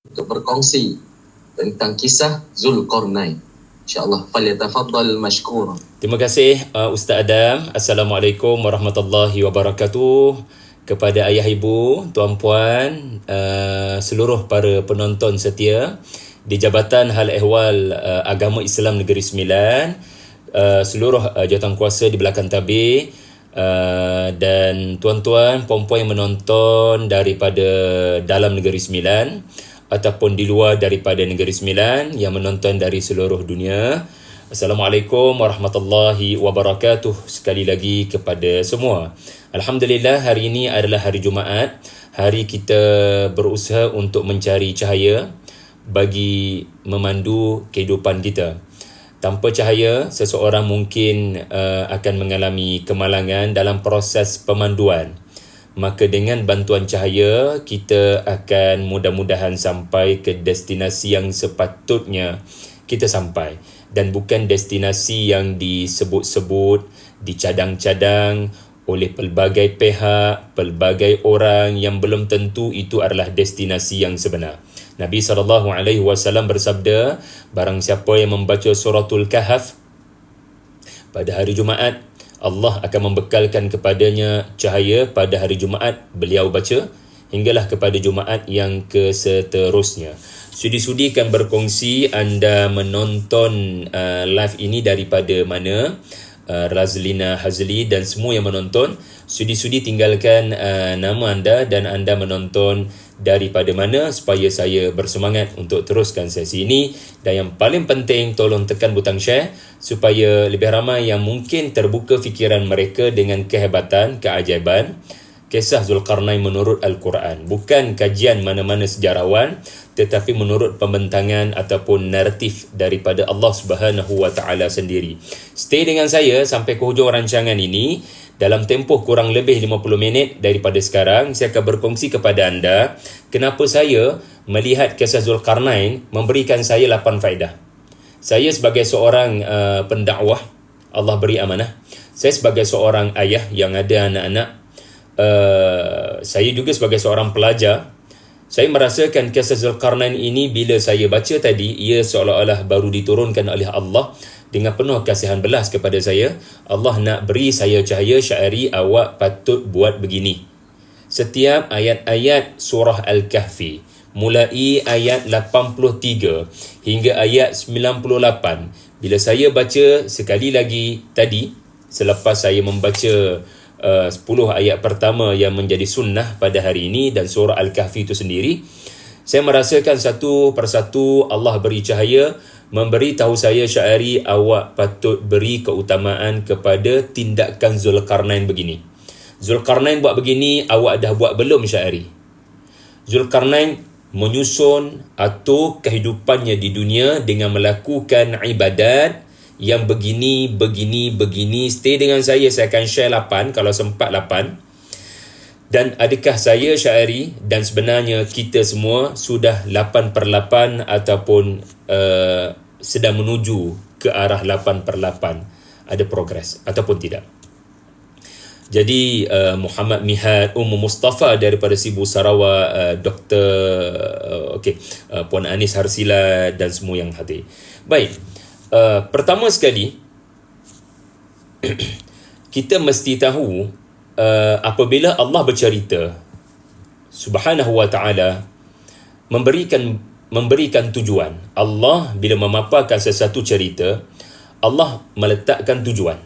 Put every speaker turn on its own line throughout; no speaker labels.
untuk berkongsi tentang kisah Zulkarnain. InsyaAllah, falyatafaddal mashkura.
Terima kasih Ustaz Adam. Assalamualaikum warahmatullahi wabarakatuh. Kepada ayah ibu, tuan-puan, seluruh para penonton setia di Jabatan Hal Ehwal Agama Islam Negeri Sembilan, seluruh jawatankuasa di belakang tabir, dan tuan-tuan, puan-puan yang menonton daripada dalam Negeri Sembilan ataupun di luar daripada Negeri Sembilan yang menonton dari seluruh dunia. Assalamualaikum warahmatullahi wabarakatuh sekali lagi kepada semua. Alhamdulillah, hari ini adalah hari Jumaat. Hari kita berusaha untuk mencari cahaya bagi memandu kehidupan kita. Tanpa cahaya, seseorang mungkin akan mengalami kemalangan dalam proses pemanduan. Maka dengan bantuan cahaya, kita akan mudah-mudahan sampai ke destinasi yang sepatutnya kita sampai. Dan bukan destinasi yang disebut-sebut, dicadang-cadang oleh pelbagai pihak, pelbagai orang yang belum tentu itu adalah destinasi yang sebenar. Nabi SAW bersabda, barang siapa yang membaca suratul Kahf pada hari Jumaat, Allah akan membekalkan kepadanya cahaya pada hari Jumaat beliau baca hinggalah kepada Jumaat yang keseterusnya. Sudi-sudikan berkongsi anda menonton live ini daripada mana, Razlina Hazli dan semua yang menonton. Sudi-sudi tinggalkan nama anda dan anda menonton daripada mana supaya saya bersemangat untuk teruskan sesi ini. Dan yang paling penting, tolong tekan butang share supaya lebih ramai yang mungkin terbuka fikiran mereka dengan kehebatan, keajaiban kisah Zulkarnain menurut Al-Quran. Bukan kajian mana-mana sejarawan, tetapi menurut pembentangan ataupun naratif daripada Allah Subhanahu Wa Taala sendiri. Stay dengan saya sampai ke hujung rancangan ini. Dalam tempoh kurang lebih 50 minit daripada sekarang, saya akan berkongsi kepada anda kenapa saya melihat kisah Zulkarnain memberikan saya 8 faedah. Saya sebagai seorang pendakwah, Allah beri amanah. Saya sebagai seorang ayah yang ada anak-anak, saya juga sebagai seorang pelajar, saya merasakan kisah Zulkarnain ini bila saya baca tadi, ia seolah-olah baru diturunkan oleh Allah dengan penuh kasihan belas kepada saya. Allah nak beri saya cahaya syairi, awak patut buat begini. Setiap ayat-ayat surah Al-Kahfi, mulai ayat 83 hingga ayat 98, bila saya baca sekali lagi tadi, selepas saya membaca 10 ayat pertama yang menjadi sunnah pada hari ini dan surah Al-Kahfi itu sendiri, saya merasakan satu persatu Allah beri cahaya, memberi tahu saya syairi, awak patut beri keutamaan kepada tindakan Zulkarnain begini. Zulkarnain buat begini, awak dah buat belum syairi? Zulkarnain menyusun atau kehidupannya di dunia dengan melakukan ibadat yang begini. Stay dengan saya akan share 8, kalau sempat 8. Dan adakah saya syairi dan sebenarnya kita semua sudah 8/8 ataupun sedang menuju ke arah 8/8, ada progres ataupun tidak. Jadi Muhammad Mihad, Ummu Mustafa daripada Sibu Sarawak, Dr. Puan Anis Harsila dan semua yang hadir. Baik. Pertama sekali, kita mesti tahu apabila Allah bercerita, Subhanahu Wa Taala memberikan tujuan. Allah bila memaparkan sesuatu cerita, Allah meletakkan tujuan.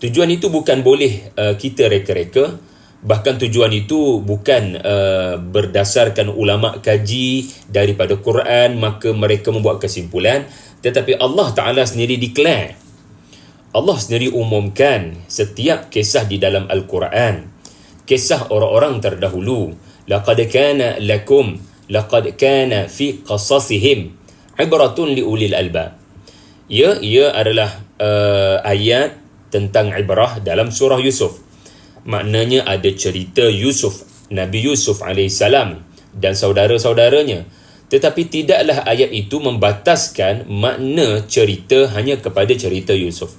Tujuan itu bukan boleh kita reka-reka, bahkan tujuan itu bukan berdasarkan ulama kaji daripada Quran maka mereka membuat kesimpulan, tetapi Allah Ta'ala sendiri declare, Allah sendiri umumkan setiap kisah di dalam Al-Quran, kisah orang-orang terdahulu. Laqad kana fi qasasihim ibratun li ulil albab. Ia adalah ayat tentang ibrah dalam surah Yusuf. Maknanya ada cerita Yusuf, Nabi Yusuf AS dan saudara-saudaranya. Tetapi tidaklah ayat itu membataskan makna cerita hanya kepada cerita Yusuf.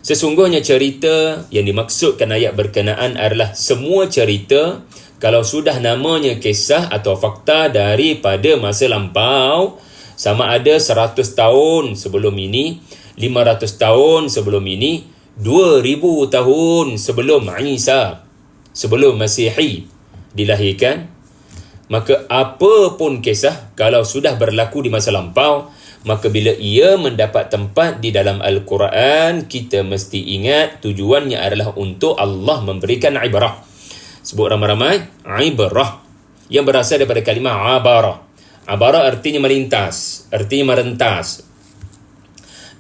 Sesungguhnya cerita yang dimaksudkan ayat berkenaan adalah semua cerita kalau sudah namanya kisah atau fakta daripada masa lampau, sama ada 100 tahun sebelum ini, 500 tahun sebelum ini, 2000 tahun sebelum Isa, sebelum Masihi dilahirkan, maka apa pun kisah kalau sudah berlaku di masa lampau, maka bila ia mendapat tempat di dalam Al-Quran, kita mesti ingat tujuannya adalah untuk Allah memberikan ibrah. Sebut ramai-ramai, ibrah, yang berasal daripada kalimah abara. Abara artinya melintas, artinya merentas.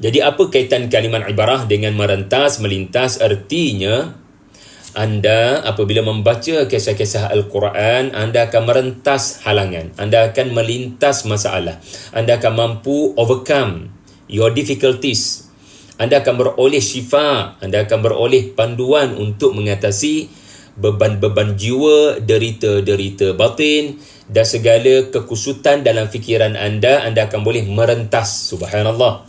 Jadi apa kaitan kalimah ibrah dengan merentas, melintas? Artinya, anda apabila membaca kisah-kisah Al-Quran, anda akan merentas halangan, anda akan melintas masalah, anda akan mampu overcome your difficulties, anda akan beroleh syifa, anda akan beroleh panduan untuk mengatasi beban-beban jiwa, derita-derita batin dan segala kekusutan dalam fikiran anda akan boleh merentas. Subhanallah.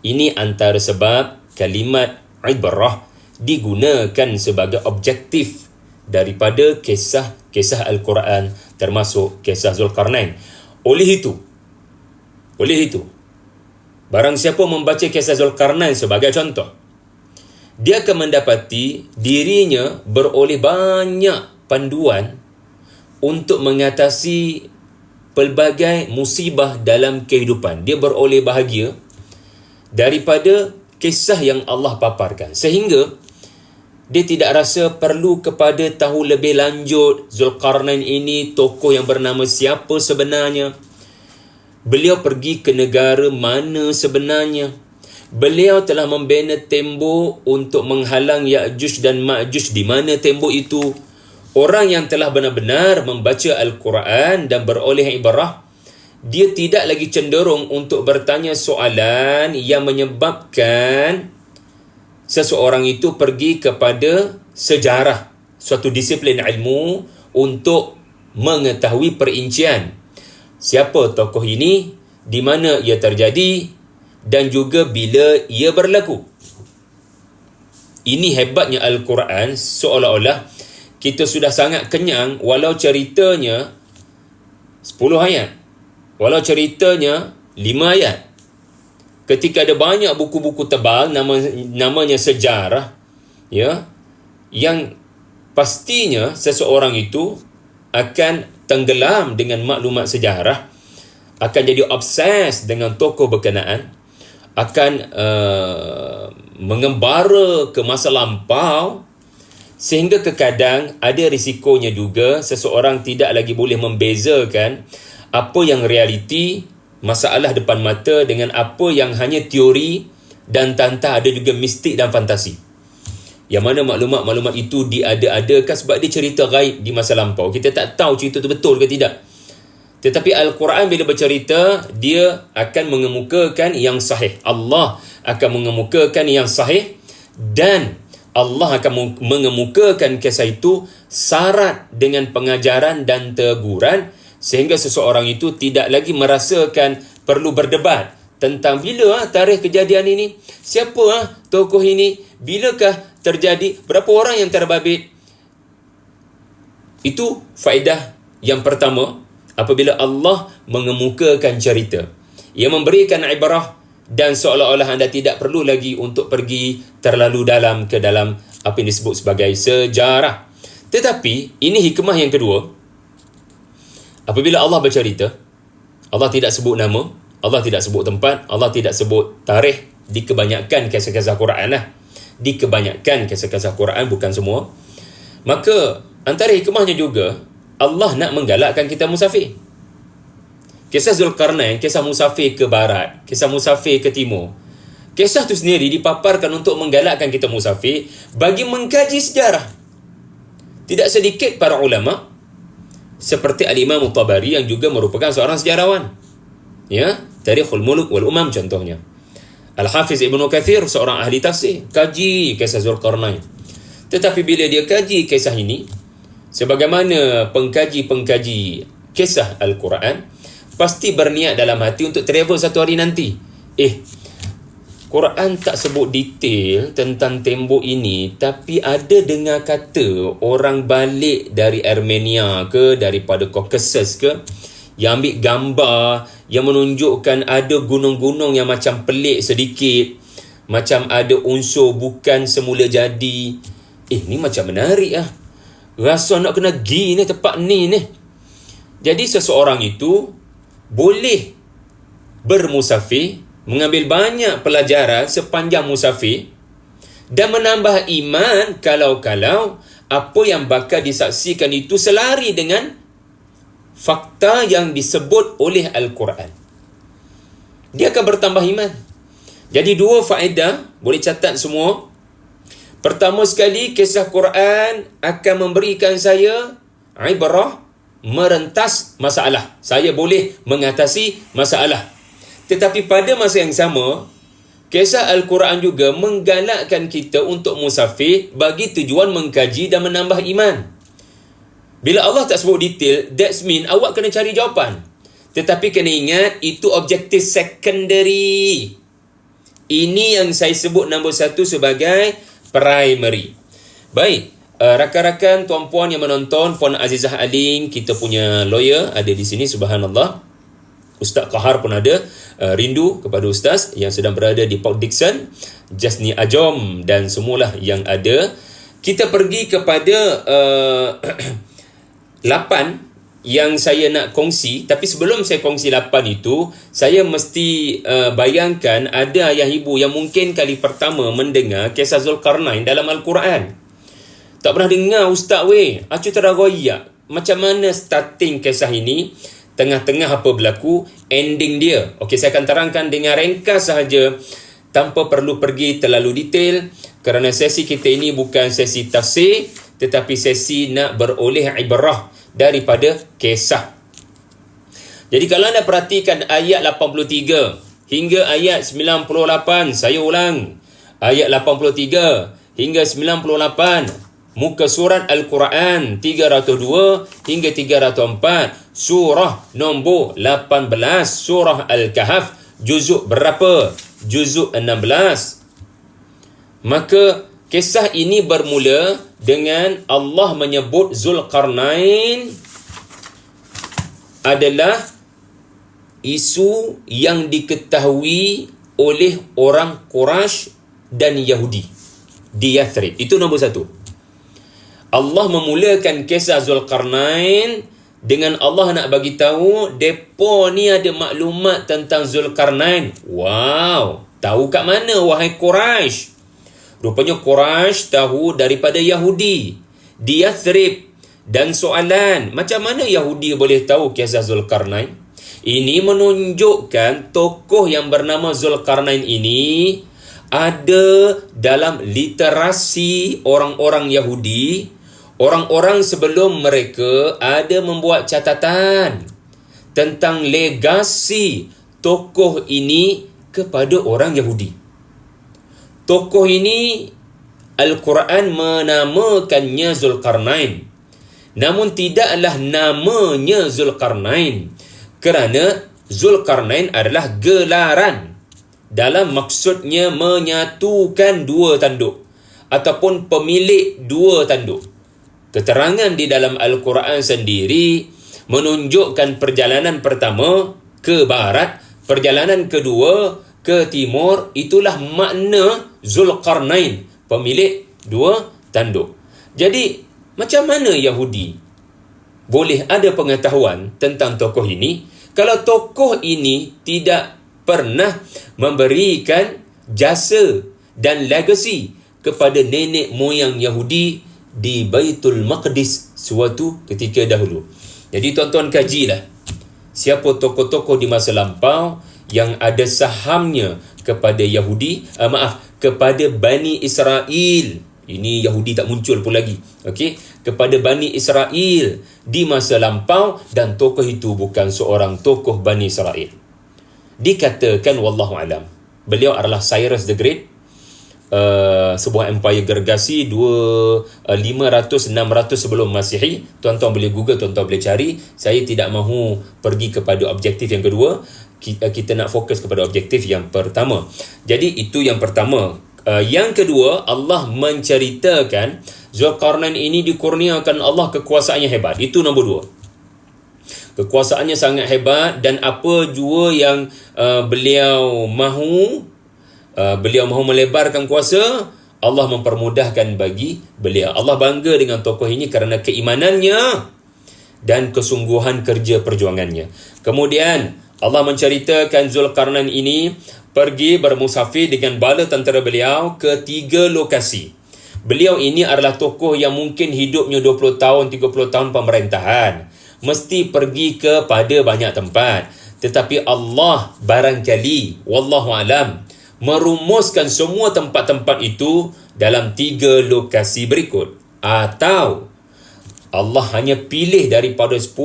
Ini antara sebab kalimat ibrah digunakan sebagai objektif daripada kisah-kisah Al-Quran, termasuk kisah Zulkarnain. Oleh itu, barang siapa membaca kisah Zulkarnain sebagai contoh, dia akan mendapati dirinya beroleh banyak panduan untuk mengatasi pelbagai musibah dalam kehidupan. Dia beroleh bahagia daripada kisah yang Allah paparkan, sehingga dia tidak rasa perlu kepada tahu lebih lanjut Zulkarnain ini tokoh yang bernama siapa sebenarnya, beliau pergi ke negara mana sebenarnya, beliau telah membina tembok untuk menghalang Ya'juj dan Ma'juj di mana tembok itu. Orang yang telah benar-benar membaca Al-Quran dan beroleh ibrah, dia tidak lagi cenderung untuk bertanya soalan yang menyebabkan seseorang itu pergi kepada sejarah, suatu disiplin ilmu untuk mengetahui perincian siapa tokoh ini, di mana ia terjadi dan juga bila ia berlaku. Ini hebatnya Al-Quran, seolah-olah kita sudah sangat kenyang walau ceritanya 10 ayat, walau ceritanya 5 ayat. Ketika ada banyak buku-buku tebal namanya sejarah, ya, yang pastinya seseorang itu akan tenggelam dengan maklumat sejarah, akan jadi obses dengan tokoh berkenaan, akan mengembara ke masa lampau, sehingga terkadang ada risikonya juga seseorang tidak lagi boleh membezakan apa yang realiti, masalah depan mata, dengan apa yang hanya teori dan tantah ada juga mistik dan fantasi. Yang mana maklumat-maklumat itu diada-adakan sebab dia cerita gaib di masa lampau. Kita tak tahu cerita itu betul ke tidak. Tetapi Al-Quran bila bercerita, dia akan mengemukakan yang sahih. Allah akan mengemukakan yang sahih, dan Allah akan mengemukakan kisah itu syarat dengan pengajaran dan teguran, sehingga seseorang itu tidak lagi merasakan perlu berdebat tentang bila tarikh kejadian ini, siapa tokoh ini, bilakah terjadi, berapa orang yang terbabit. Itu faedah yang pertama apabila Allah mengemukakan cerita. Ia memberikan ibrah, dan seolah-olah anda tidak perlu lagi untuk pergi terlalu dalam ke dalam apa yang disebut sebagai sejarah. Tetapi ini hikmah yang kedua. Apabila Allah bercerita, Allah tidak sebut nama, Allah tidak sebut tempat, Allah tidak sebut tarikh di kebanyakan kisah-kisah Quran lah. Di kebanyakan kisah-kisah Quran, bukan semua. Maka antara hikmahnya juga, Allah nak menggalakkan kita musafir. Kisah Zulkarnain, kisah musafir ke barat, kisah musafir ke timur. Kisah tu sendiri dipaparkan untuk menggalakkan kita musafir bagi mengkaji sejarah. Tidak sedikit para ulama seperti Al-Imam Tabari yang juga merupakan seorang sejarawan, ya, Tarikhul Muluk wal Umam contohnya. Al-Hafiz Ibnu Kathir seorang ahli tafsir, kaji kisah Zulkarnain. Tetapi bila dia kaji kisah ini, sebagaimana pengkaji-pengkaji kisah Al-Quran pasti berniat dalam hati untuk travel satu hari nanti. Quran tak sebut detail tentang tembok ini, tapi ada dengar kata orang balik dari Armenia ke, daripada Caucasus ke, yang ambil gambar yang menunjukkan ada gunung-gunung yang macam pelik sedikit, macam ada unsur bukan semula jadi. Ni macam menarik lah. Rasa nak kena pergi ni tempat ni. Jadi seseorang itu boleh bermusafir, mengambil banyak pelajaran sepanjang musafir dan menambah iman kalau-kalau apa yang bakal disaksikan itu selari dengan fakta yang disebut oleh Al-Quran. Dia akan bertambah iman. Jadi 2 faedah, boleh catat semua. Pertama sekali, kisah Quran akan memberikan saya ibrah, merentas masalah. Saya boleh mengatasi masalah. Tetapi pada masa yang sama, kisah Al-Quran juga menggalakkan kita untuk musafir bagi tujuan mengkaji dan menambah iman. Bila Allah tak sebut detail, that's mean awak kena cari jawapan. Tetapi kena ingat, itu objektif secondary. Ini yang saya sebut nombor 1 sebagai primary. Baik, rakan-rakan, tuan-puan yang menonton, Puan Azizah Aling, kita punya lawyer ada di sini, subhanallah. Ustaz Qahar pun ada. Rindu kepada Ustaz yang sedang berada di Port Dickson, Jasni Ajom dan semualah yang ada. Kita pergi kepada 8 yang saya nak kongsi. Tapi sebelum saya kongsi 8 itu, saya mesti bayangkan ada ayah ibu yang mungkin kali pertama mendengar kisah Zulkarnain dalam Al-Quran. Tak pernah dengar Ustaz acu teragoyak. Macam mana starting kisah ini, tengah-tengah apa berlaku, ending dia. Okey, saya akan terangkan dengan ringkas sahaja tanpa perlu pergi terlalu detail, kerana sesi kita ini bukan sesi tafsir, tetapi sesi nak beroleh ibrah daripada kisah. Jadi kalau anda perhatikan ayat 83 hingga ayat 98, saya ulang, ayat 83 hingga 98, muka surat Al-Quran 302 hingga 304, surah nombor 18, surah Al-Kahf, juzuk berapa? Juzuk 16. Maka kisah ini bermula dengan Allah menyebut Zulkarnain adalah isu yang diketahui oleh orang Quraisy dan Yahudi di Yathrib. Itu nombor 1. Allah memulakan kisah Zulkarnain dengan Allah nak bagi tahu depa ni ada maklumat tentang Zulkarnain. Wow, tahu kat mana wahai Quraisy? Rupanya Quraisy tahu daripada Yahudi di Yathrib. Dan soalan, macam mana Yahudi boleh tahu kisah Zulkarnain? Ini menunjukkan tokoh yang bernama Zulkarnain ini ada dalam literasi orang-orang Yahudi. Orang-orang sebelum mereka ada membuat catatan tentang legasi tokoh ini kepada orang Yahudi. Tokoh ini Al-Quran menamakannya Zulkarnain. Namun tidaklah namanya Zulkarnain, kerana Zulkarnain adalah gelaran dalam maksudnya menyatukan 2 tanduk ataupun pemilik 2 tanduk. Keterangan di dalam Al-Quran sendiri menunjukkan perjalanan pertama ke barat, perjalanan kedua ke timur. Itulah makna Zulkarnain, pemilik 2 tanduk. Jadi, macam mana Yahudi boleh ada pengetahuan tentang tokoh ini kalau tokoh ini tidak pernah memberikan jasa dan legasi kepada nenek moyang Yahudi di Baitul Maqdis suatu ketika dahulu. Jadi tuan-tuan kajilah siapa tokoh-tokoh di masa lampau yang ada sahamnya kepada Yahudi, kepada Bani Israel. Ini Yahudi tak muncul pun lagi. Okey, kepada Bani Israel di masa lampau, dan tokoh itu bukan seorang tokoh Bani Israel. Dikatakan wallahu alam, beliau adalah Cyrus the Great, sebuah empire gergasi 500-600 sebelum Masihi. Tuan-tuan boleh Google, tuan-tuan boleh cari. Saya tidak mahu pergi kepada objektif yang kedua. Kita nak fokus kepada objektif yang pertama. Jadi itu yang pertama. Yang kedua, Allah menceritakan Zulkarnain ini dikurniakan Allah kekuasaan yang hebat. Itu nombor 2. Kekuasaannya sangat hebat, dan apa jua yang beliau mahu melebarkan kuasa, Allah mempermudahkan bagi beliau. Allah bangga dengan tokoh ini kerana keimanannya dan kesungguhan kerja perjuangannya. Kemudian Allah menceritakan Zulkarnain ini pergi bermusafir dengan bala tentera beliau ke 3 lokasi. Beliau ini adalah tokoh yang mungkin hidupnya 20 tahun, 30 tahun pemerintahan. Mesti pergi kepada banyak tempat. Tetapi Allah barangkali, wallahu alam, merumuskan semua tempat-tempat itu dalam 3 lokasi berikut. Atau Allah hanya pilih daripada 10,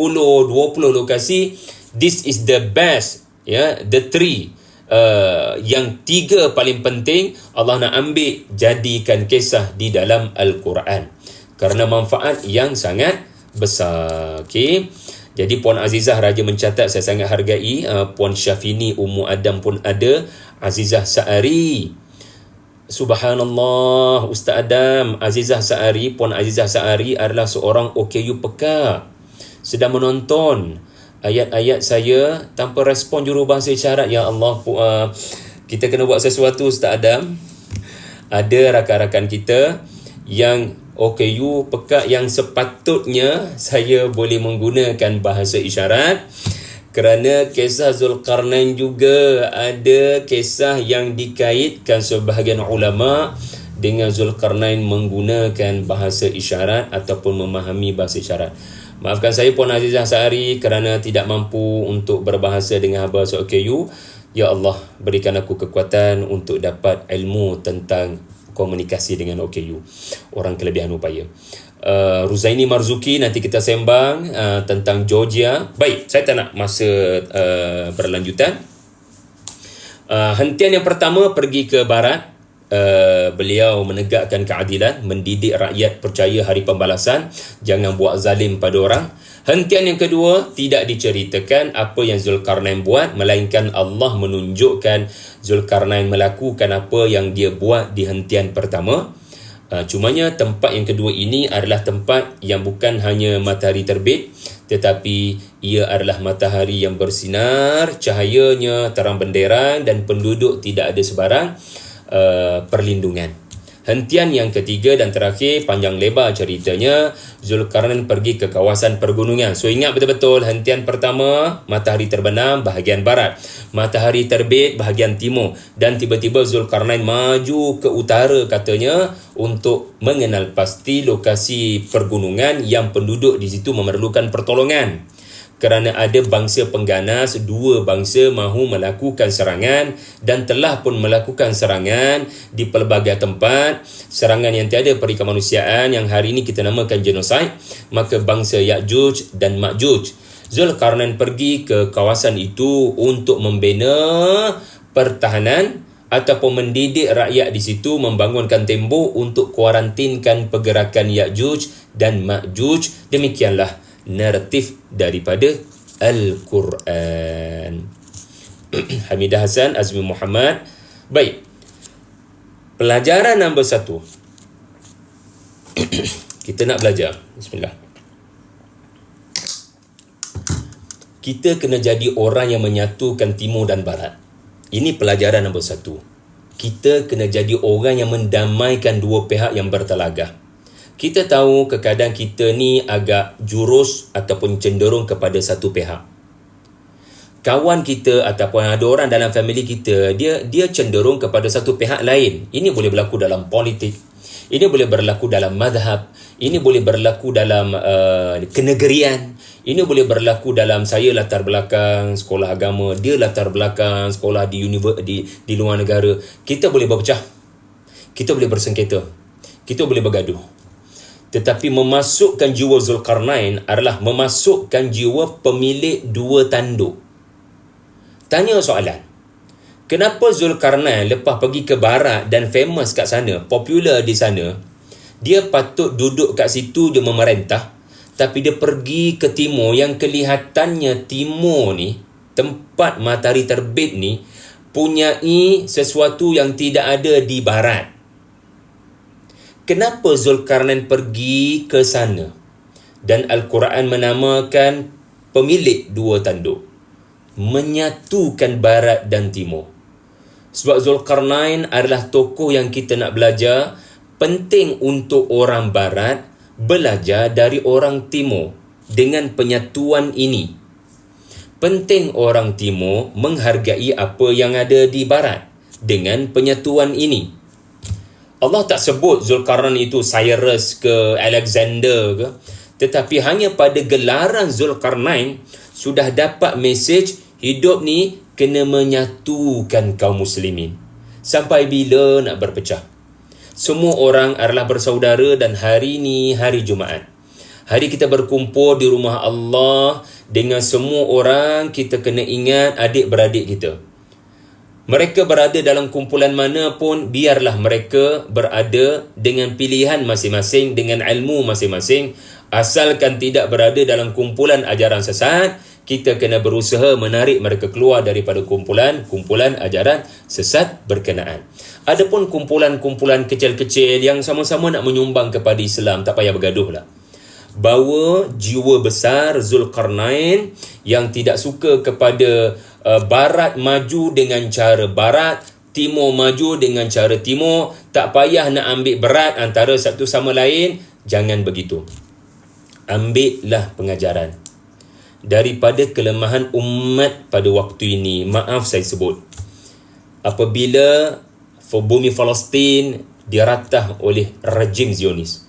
20 lokasi. This is the best, the 3. Yang 3 paling penting Allah nak ambil jadikan kisah di dalam Al-Quran kerana manfaat yang sangat besar. Okey. Jadi Puan Azizah Raja mencatat, saya sangat hargai. Puan Syafini Ummu Adam pun ada. Azizah Sa'ari, subhanallah, Ustaz Adam. Azizah Sa'ari, Puan Azizah Sa'ari adalah seorang OKU peka. Sedang menonton ayat-ayat saya tanpa respon jurubahasa isyarat. Ya Allah, kita kena buat sesuatu, Ustaz Adam. Ada rakan-rakan kita yang OKU peka yang sepatutnya saya boleh menggunakan bahasa isyarat, kerana kisah Zulkarnain juga ada kisah yang dikaitkan sebahagian ulama dengan Zulkarnain menggunakan bahasa isyarat ataupun memahami bahasa isyarat. Maafkan saya Puan Azizah Sa'ari kerana tidak mampu untuk berbahasa dengan bahasa OKU. Ya Allah, berikan aku kekuatan untuk dapat ilmu tentang komunikasi dengan OKU, orang kelebihan upaya. Ruzaini Marzuki, nanti kita sembang tentang Georgia. Baik, saya tak nak masa berlanjutan. Hentian yang pertama pergi ke barat. Beliau menegakkan keadilan, mendidik rakyat percaya hari pembalasan, jangan buat zalim pada orang. Hentian yang kedua, tidak diceritakan apa yang Zulkarnain buat, melainkan Allah menunjukkan Zulkarnain melakukan apa yang dia buat di hentian pertama. Cumanya tempat yang kedua ini adalah tempat yang bukan hanya matahari terbit, tetapi ia adalah matahari yang bersinar, cahayanya terang benderang dan penduduk tidak ada sebarang perlindungan. Hentian yang ketiga dan terakhir, panjang lebar ceritanya, Zulkarnain pergi ke kawasan pergunungan. So ingat betul-betul, hentian pertama matahari terbenam bahagian barat, matahari terbit bahagian timur, dan tiba-tiba Zulkarnain maju ke utara katanya untuk mengenal pasti lokasi pergunungan yang penduduk di situ memerlukan pertolongan. Kerana ada bangsa pengganas, 2 bangsa mahu melakukan serangan dan telah pun melakukan serangan di pelbagai tempat, serangan yang tiada peri kemanusiaan yang hari ini kita namakan genosid. Maka bangsa Ya'juj dan Ma'juj, Zulkarnain pergi ke kawasan itu untuk membina pertahanan ataupun mendidik rakyat di situ, membangunkan tembok untuk kuarantinkan pergerakan Ya'juj dan Ma'juj. Demikianlah naratif daripada Al-Quran. Hamidah Hasan, Azmi Muhammad. Baik, pelajaran nombor 1 kita nak belajar. Bismillah. Kita kena jadi orang yang menyatukan timur dan barat. Ini pelajaran nombor 1. Kita kena jadi orang yang mendamaikan 2 pihak yang bertelagah. Kita tahu kadang kita ni agak jurus ataupun cenderung kepada satu pihak. Kawan kita ataupun ada orang dalam family kita, dia cenderung kepada satu pihak lain. Ini boleh berlaku dalam politik, ini boleh berlaku dalam madhab, ini boleh berlaku dalam kenegerian, ini boleh berlaku dalam saya latar belakang sekolah agama, dia latar belakang sekolah di luar negara. Kita boleh berpecah, kita boleh bersengketa, kita boleh bergaduh. Tetapi memasukkan jiwa Zulkarnain adalah memasukkan jiwa pemilik 2 tanduk. Tanya soalan, Kenapa Zulkarnain lepas pergi ke barat dan famous kat sana, popular di sana, dia patut duduk kat situ je memerintah, tapi dia pergi ke timur yang kelihatannya timur ni, tempat matahari terbit ni, punyai sesuatu yang tidak ada di barat. Kenapa Zulkarnain pergi ke sana? Dan Al-Quran menamakan pemilik dua tanduk, menyatukan barat dan timur. Sebab Zulkarnain adalah tokoh yang kita nak belajar. Penting untuk orang barat belajar dari orang timur dengan penyatuan ini. Penting orang timur menghargai apa yang ada di barat dengan penyatuan ini. Allah tak sebut Zulkarnain itu Cyrus ke Alexander ke, tetapi hanya pada gelaran Zulkarnain sudah dapat mesej hidup ni kena menyatukan kaum muslimin. Sampai bila nak berpecah? Semua orang adalah bersaudara dan hari ni hari Jumaat. Hari kita berkumpul di rumah Allah dengan semua orang, kita kena ingat adik-beradik kita. Mereka berada dalam kumpulan mana pun, biarlah mereka berada dengan pilihan masing-masing, dengan ilmu masing-masing. Asalkan tidak berada dalam kumpulan ajaran sesat, kita kena berusaha menarik mereka keluar daripada kumpulan ajaran sesat berkenaan. Adapun kumpulan-kumpulan kecil-kecil yang sama-sama nak menyumbang kepada Islam, tak payah bergaduhlah. Bawa jiwa besar Zulkarnain yang tidak suka kepada barat maju dengan cara barat, timur maju dengan cara timur, tak payah nak ambil berat antara satu sama lain. Jangan begitu. Ambillah pengajaran daripada kelemahan umat pada waktu ini. Maaf saya sebut, apabila bumi Palestin diratah oleh rejim Zionis,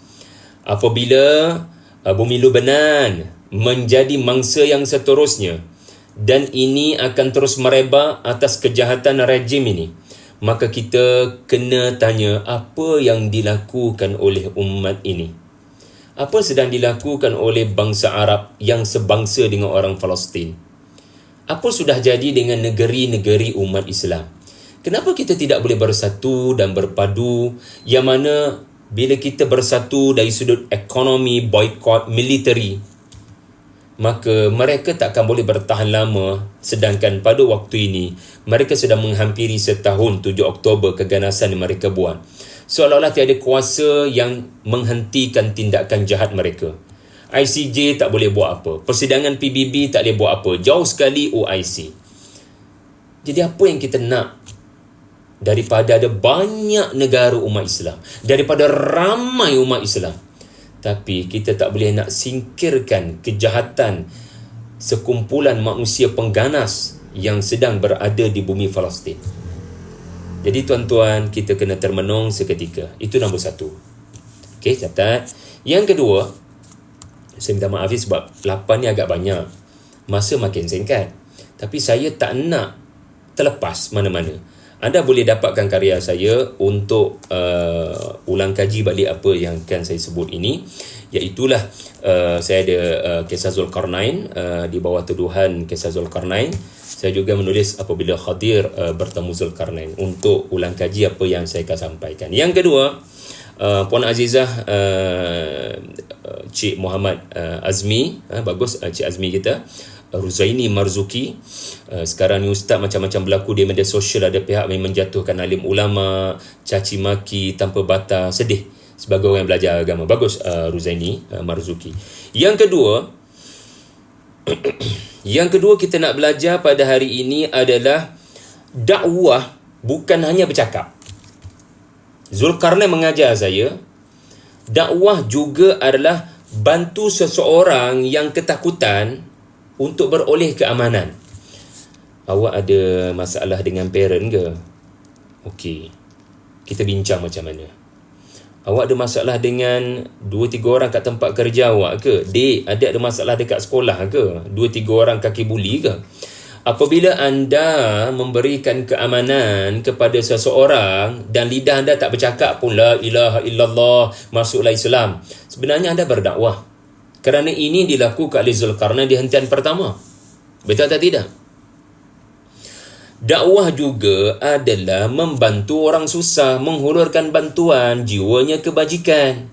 apabila bumi Lebanon menjadi mangsa yang seterusnya, dan ini akan terus merebak atas kejahatan rejim ini, maka kita kena tanya apa yang dilakukan oleh umat ini. Apa sedang dilakukan oleh bangsa Arab yang sebangsa dengan orang Palestin? Apa sudah jadi dengan negeri-negeri umat Islam? Kenapa kita tidak boleh bersatu dan berpadu, yang mana bila kita bersatu dari sudut ekonomi, boykot, militeri, maka mereka tak akan boleh bertahan lama. Sedangkan pada waktu ini mereka sedang menghampiri setahun 7 Oktober keganasan yang mereka buat. Seolah-olah tiada kuasa yang menghentikan tindakan jahat mereka. ICJ tak boleh buat apa, persidangan PBB tak boleh buat apa, jauh sekali OIC. Jadi apa yang kita nak daripada ada banyak negara umat Islam, daripada ramai umat Islam, tapi kita tak boleh nak singkirkan kejahatan sekumpulan manusia pengganas yang sedang berada di bumi Palestin. Jadi tuan-tuan, kita kena termenung seketika. Itu nombor satu. Okey, catat. Yang kedua, saya minta maaf sebab 8 ni agak banyak, masa makin singkat, tapi saya tak nak terlepas mana-mana. Anda boleh dapatkan karya saya untuk ulang kaji balik apa yang akan saya sebut ini, iaitulah saya ada kisah Zulkarnain, di bawah tuduhan kisah Zulkarnain. Saya juga menulis apabila Khadir bertemu Zulkarnain, untuk ulang kaji apa yang saya akan sampaikan. Yang kedua, Puan Azizah Cik Muhammad Azmi, bagus Cik Azmi kita, Ruzaini Marzuki, sekarang ni ustaz macam-macam berlaku di media sosial, ada pihak yang menjatuhkan alim ulama, caci maki tanpa batas, sedih sebagai orang yang belajar agama. Bagus Ruzaini Marzuki. Yang kedua kita nak belajar pada hari ini adalah dakwah bukan hanya bercakap. Zulkarnain mengajar saya, dakwah juga adalah bantu seseorang yang ketakutan untuk beroleh keamanan. Awak ada masalah dengan parent ke? Okey, kita bincang macam mana. Awak ada masalah dengan 2-3 orang kat tempat kerja awak ke? Dek, adik ada masalah dekat sekolah ke? 2-3 orang kaki buli ke? Apabila anda memberikan keamanan kepada seseorang dan lidah anda tak bercakap pun la ilaha illallah, masuklah Islam, sebenarnya anda berdakwah. Kerana ini dilakukan oleh Zulkarnain di hentian pertama. Betul atau tidak? Dakwah juga adalah membantu orang susah, menghulurkan bantuan, jiwanya kebajikan.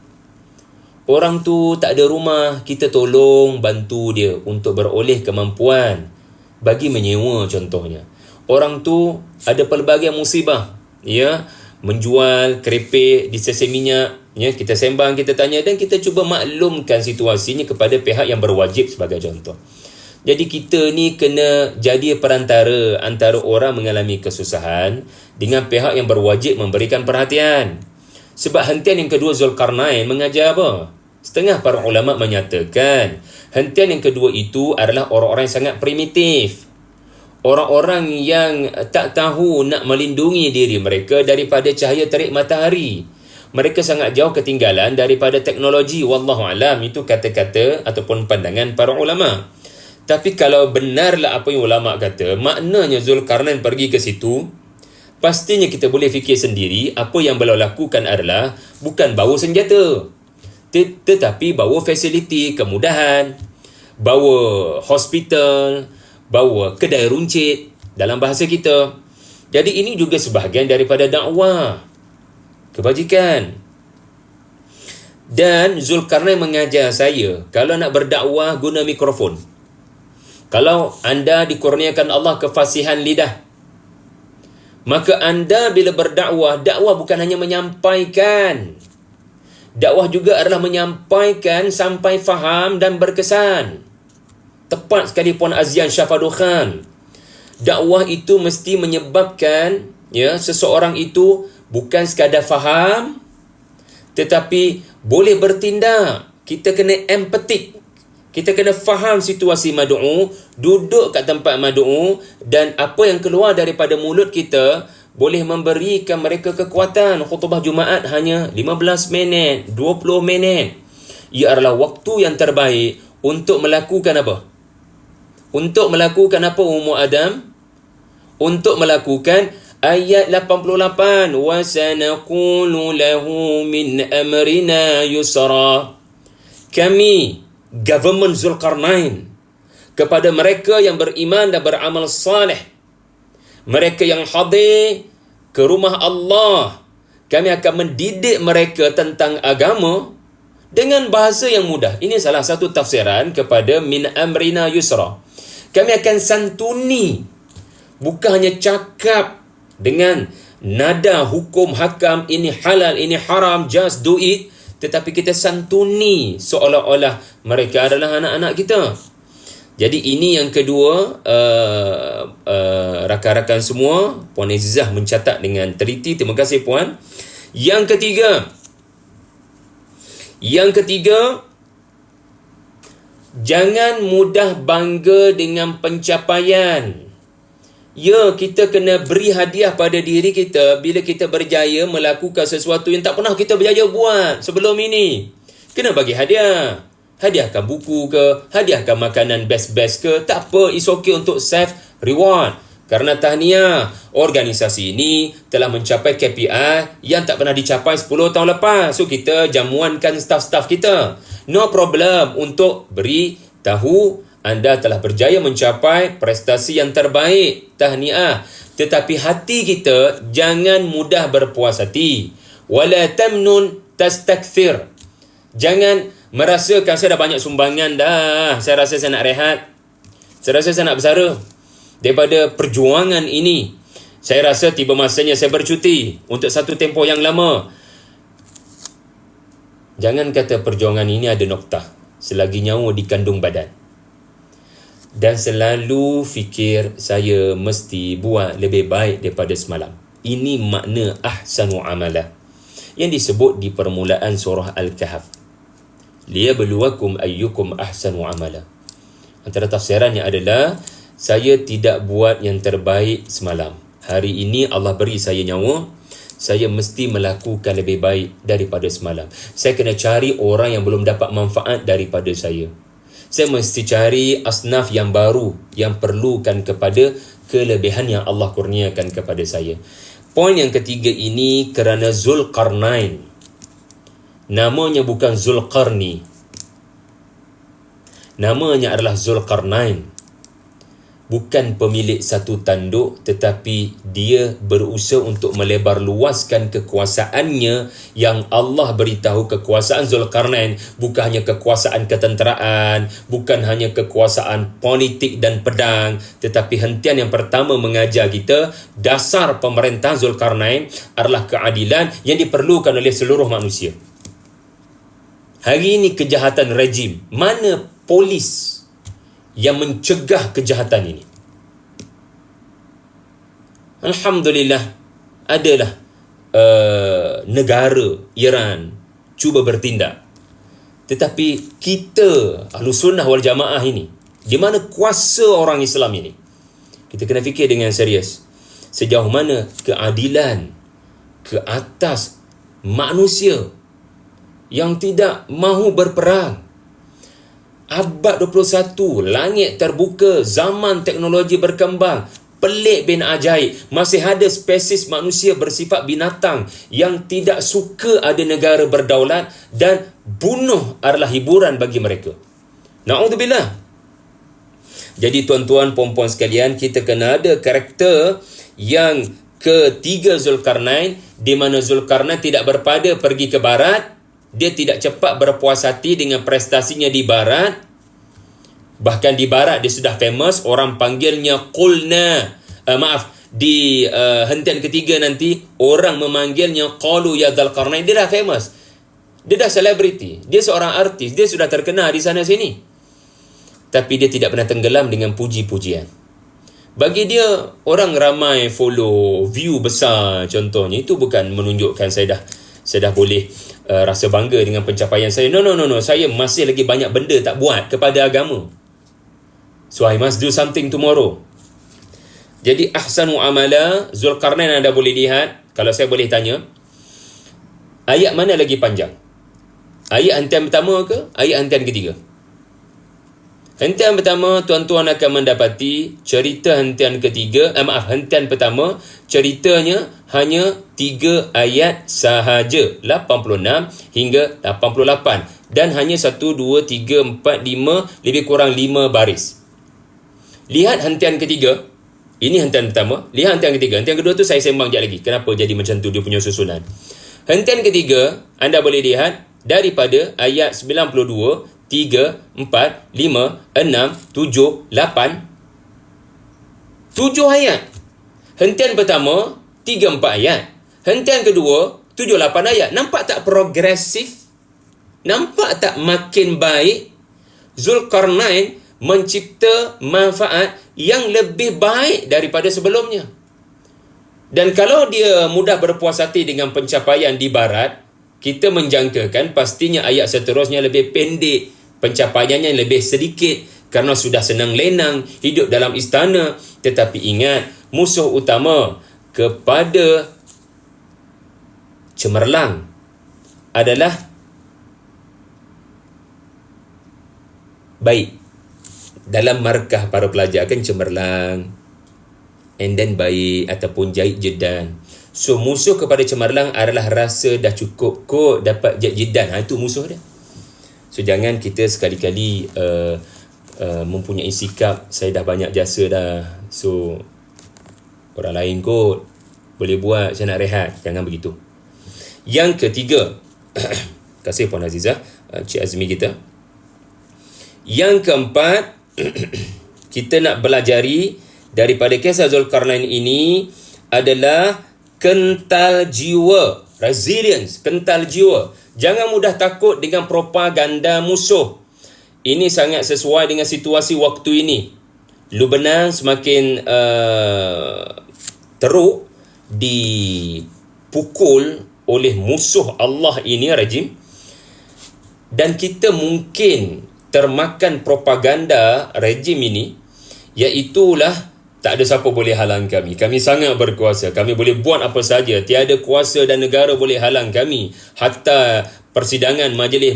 Orang tu tak ada rumah, kita tolong bantu dia untuk beroleh kemampuan bagi menyewa contohnya. Orang tu ada pelbagai musibah, ya, menjual kerepek di stesen minyak, ya, kita sembang, kita tanya dan kita cuba maklumkan situasinya kepada pihak yang berwajib sebagai contoh. Jadi kita ni kena jadi perantara antara orang mengalami kesusahan dengan pihak yang berwajib memberikan perhatian. Sebab hentian yang kedua Zulkarnain mengajar apa? Setengah para ulama menyatakan hentian yang kedua itu adalah orang-orang yang sangat primitif. Orang-orang yang tak tahu nak melindungi diri mereka daripada cahaya terik matahari. Mereka sangat jauh ketinggalan daripada teknologi. Wallahualam, itu kata-kata ataupun pandangan para ulama. Tapi kalau benarlah apa yang ulama kata, maknanya Zulkarnain pergi ke situ, pastinya kita boleh fikir sendiri apa yang beliau lakukan adalah bukan bawa senjata, tetapi bawa fasiliti, kemudahan, bawa hospital, bawa kedai runcit dalam bahasa kita. Jadi ini juga sebahagian daripada dakwah kebajikan. Dan Zulkarnain mengajar saya, kalau nak berdakwah guna mikrofon. Kalau anda dikurniakan Allah kefasihan lidah, maka anda bila berdakwah, dakwah bukan hanya menyampaikan. Dakwah juga adalah menyampaikan sampai faham dan berkesan. Tepat sekali Puan Azian Syafadul Khan. Dakwah itu mesti menyebabkan, ya, seseorang itu bukan sekadar faham, tetapi boleh bertindak. Kita kena empatik. Kita kena faham situasi mad'u, duduk kat tempat mad'u, dan apa yang keluar daripada mulut kita boleh memberikan mereka kekuatan. Khutbah Jumaat hanya 15 minit, 20 minit. Ia adalah waktu yang terbaik untuk melakukan apa? Untuk melakukan apa, Ummu Adam? Untuk melakukan ayat 88. وَسَنَقُولُ لَهُ مِنْ أَمْرِنَا يُسْرًا. Kami, government Zulkarnain, kepada mereka yang beriman dan beramal saleh, mereka yang hadir ke rumah Allah, kami akan mendidik mereka tentang agama dengan bahasa yang mudah. Ini salah satu tafsiran kepada min amrina yusra. Kami akan santuni, bukan hanya cakap dengan nada hukum hakam, ini halal, ini haram, just do it, tetapi kita santuni seolah-olah mereka adalah anak-anak kita. Jadi ini yang kedua, rakan-rakan semua, Puan Izzah mencatat dengan teliti. Terima kasih Puan. Yang ketiga, jangan mudah bangga dengan pencapaian. Ya, kita kena beri hadiah pada diri kita bila kita berjaya melakukan sesuatu yang tak pernah kita berjaya buat sebelum ini. Kena bagi hadiah. Hadiahkan buku ke, hadiahkan makanan best-best ke, tak apa, it's okay untuk self reward. Karena tahniah, organisasi ini telah mencapai KPI yang tak pernah dicapai 10 tahun lepas. So kita jamuankan staff-staff kita. No problem untuk beri tahu anda telah berjaya mencapai prestasi yang terbaik. Tahniah. Tetapi hati kita jangan mudah berpuas hati. Wala tamnun tastakthir. Jangan merasakan saya dah banyak sumbangan dah, saya rasa saya nak rehat, saya rasa saya nak bersara daripada perjuangan ini. Saya rasa tiba masanya saya bercuti untuk satu tempoh yang lama. Jangan kata perjuangan ini ada noktah selagi nyawa dikandung badan. Dan selalu fikir saya mesti buat lebih baik daripada semalam. Ini makna ahsanu amala yang disebut di permulaan surah Al-Kahf. Liyabluwakum ayyukum ahsanu amala. Antara tafsirannya adalah saya tidak buat yang terbaik semalam. Hari ini Allah beri saya nyawa, saya mesti melakukan lebih baik daripada semalam. Saya kena cari orang yang belum dapat manfaat daripada saya. Saya mesti cari asnaf yang baru yang perlukan kepada kelebihan yang Allah kurniakan kepada saya. Poin yang ketiga ini kerana Zulkarnain. Namanya bukan Zulkarni. Namanya adalah Zulkarnain. bukan pemilik satu tanduk, tetapi dia berusaha untuk melebar luaskan kekuasaannya. Yang Allah beritahu kekuasaan Zulkarnain bukan hanya kekuasaan ketenteraan, bukan hanya kekuasaan politik dan pedang, tetapi hentian yang pertama mengajar kita dasar pemerintahan Zulkarnain adalah keadilan yang diperlukan oleh seluruh manusia. Hari ini kejahatan rejim, mana polis yang mencegah kejahatan ini? Alhamdulillah, adalah negara Iran cuba bertindak. Tetapi kita Ahlus Sunnah wal Jamaah ini, di mana kuasa orang Islam ini, kita kena fikir dengan serius. Sejauh mana keadilan ke atas manusia yang tidak mahu berperang. Abad 21, langit terbuka, zaman teknologi berkembang, pelik bin ajaib, masih ada spesies manusia bersifat binatang yang tidak suka ada negara berdaulat dan bunuh adalah hiburan bagi mereka. Na'udzubillah. Jadi tuan-tuan, puan-puan sekalian, kita kena ada karakter yang ketiga Zulkarnain, di mana Zulkarnain tidak berpada pergi ke barat. Dia tidak cepat berpuas hati dengan prestasinya di barat. Bahkan di barat dia sudah famous, orang panggilnya Qulna. Di hentian ketiga nanti orang memanggilnya Qalu ya Zulkarnain. Dia dah famous. Dia dah selebriti. Dia seorang artis. Dia sudah terkenal di sana sini. Tapi dia tidak pernah tenggelam dengan puji-pujian. Bagi dia, orang ramai follow, view besar contohnya, itu bukan menunjukkan saya dah boleh rasa bangga dengan pencapaian saya. No. Saya masih lagi banyak benda tak buat kepada agama. So I must do something tomorrow. Jadi ahsanu amala, Zulkarnain anda boleh lihat. Kalau saya boleh tanya, ayat mana lagi panjang? Ayat hentian pertama ke ayat hentian ketiga? Hentian pertama, tuan-tuan akan mendapati cerita hentian ketiga, hentian pertama, ceritanya hanya 3 ayat sahaja, 86 hingga 88, dan hanya 1, 2, 3, 4, 5, lebih kurang 5 baris. Lihat hentian ketiga. Ini hentian pertama. Lihat hentian ketiga. Hentian kedua tu saya sembang sekejap lagi. Kenapa jadi macam tu dia punya susunan. Hentian ketiga, anda boleh lihat daripada ayat 92, 3, 4, 5, 6, 7, 8. 7 ayat. Hentian pertama, 3, 4 ayat. Hentian kedua, 7, 8 ayat. Nampak tak progresif? Nampak tak makin baik? Zulkarnain mencipta manfaat yang lebih baik daripada sebelumnya. Dan kalau dia mudah berpuas hati dengan pencapaian di barat, kita menjangkakan pastinya ayat seterusnya lebih pendek, pencapaiannya lebih sedikit kerana sudah senang lenang hidup dalam istana. Tetapi ingat, musuh utama kepada cemerlang adalah baik. Dalam markah para pelajar kan cemerlang, and then baik ataupun jahit jedan. So musuh kepada cemerlang adalah rasa dah cukup kot dapat jahit jedan. Itu musuh dia. So jangan kita sekali-kali mempunyai sikap saya dah banyak jasa dah, so orang lain kot boleh buat, saya nak rehat. Jangan begitu. Yang ketiga, kasih Puan Azizah, Cik Azmi kita. Yang keempat, kita nak belajari daripada kisah Zulkarnain ini adalah kental jiwa, resilience, kental jiwa. Jangan mudah takut dengan propaganda musuh. Ini sangat sesuai dengan situasi waktu ini. Lebanon semakin teruk dipukul oleh musuh Allah ini, rejim. Dan kita mungkin termakan propaganda rejim ini, iaitulah tak ada siapa boleh halang kami. Kami sangat berkuasa. Kami boleh buat apa saja. Tiada kuasa dan negara boleh halang kami. Hatta persidangan majlis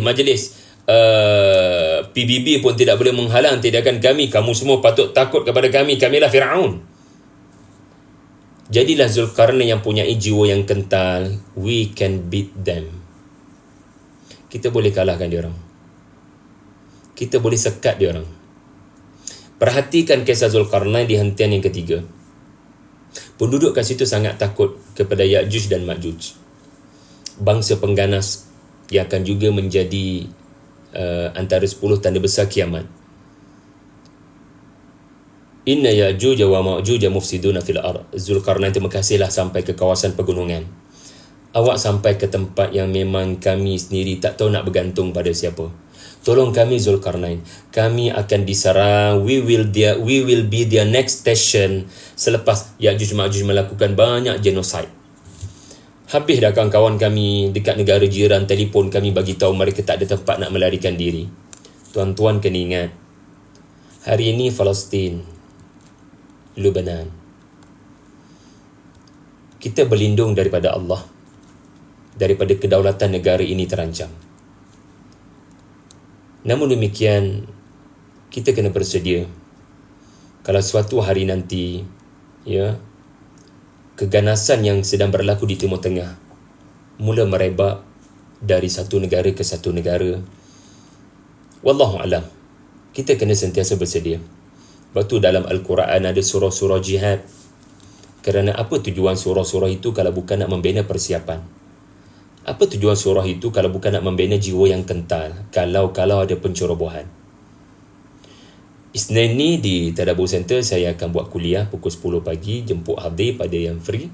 PBB pun tidak boleh menghalang tindakan kami. Kamu semua patut takut kepada kami. Kamilah Fir'aun. Jadilah Zulkarnain yang punya jiwa yang kental. We can beat them. Kita boleh kalahkan dia orang. Kita boleh sekat dia orang. Perhatikan kisah Zulkarnain di hentian yang ketiga. Penduduk kat situ sangat takut kepada Ya'juj dan Ma'juj, bangsa pengganas yang akan juga menjadi antara 10 tanda besar kiamat. Inna Ya'juj wa Ma'juj mufsiduna fil ard. Zulkarnain terima kasihlah sampai ke kawasan pegunungan. Awak sampai ke tempat yang memang kami sendiri tak tahu nak bergantung pada siapa. Tolong kami Zulkarnain. Kami akan diserang. We will be their next station selepas Ya'juj Ma'juj melakukan banyak genocide. Habis dah kawan-kawan kami dekat negara jiran telefon kami bagi tahu mereka tak ada tempat nak melarikan diri. Tuan-tuan kena ingat, hari ini Palestin, Lebanon, kita berlindung daripada Allah, daripada kedaulatan negara ini terancam. Namun demikian, kita kena bersedia kalau suatu hari nanti keganasan yang sedang berlaku di Timur Tengah mula merebak dari satu negara ke satu negara, wallahu alam, kita kena sentiasa bersedia. Sebab tu dalam Al-Quran ada surah-surah jihad. Kerana apa tujuan surah-surah itu kalau bukan nak membina persiapan? Apa tujuan surah itu kalau bukan nak membina jiwa yang kental kalau ada pencerobohan? Isnin ni di Tadabbur Center saya akan buat kuliah pukul 10 pagi, jemput hadir pada yang free.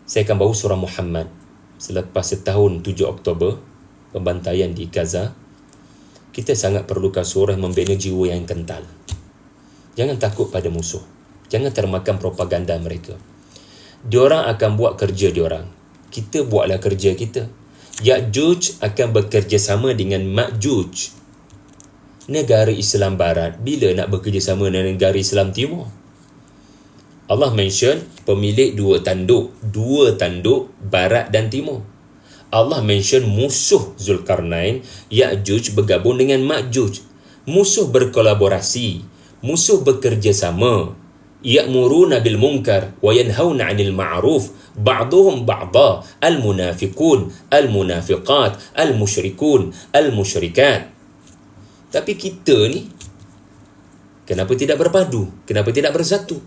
Saya akan bawa surah Muhammad selepas setahun 7 Oktober pembantaian di Gaza. Kita sangat perlukan surah membina jiwa yang kental. Jangan takut pada musuh. Jangan termakan propaganda mereka. Diorang akan buat kerja diorang. Kita buatlah kerja kita. Ya'juj akan bekerjasama dengan Ma'juj. Negara Islam Barat bila nak bekerjasama dengan negara Islam Timur? Allah mention pemilik dua tanduk Barat dan Timur. Allah mention musuh Zulkarnain, Ya'juj bergabung dengan Ma'juj. Musuh berkolaborasi, musuh bekerjasama. Ya'muruna bil munkar wa yanhauna 'anil ma'ruf ba'dhum ba'dha al-munafiqun al-munafiqat al-musyrikun al-musyrikat. Tapi kita ni kenapa tidak berpadu? Kenapa tidak bersatu?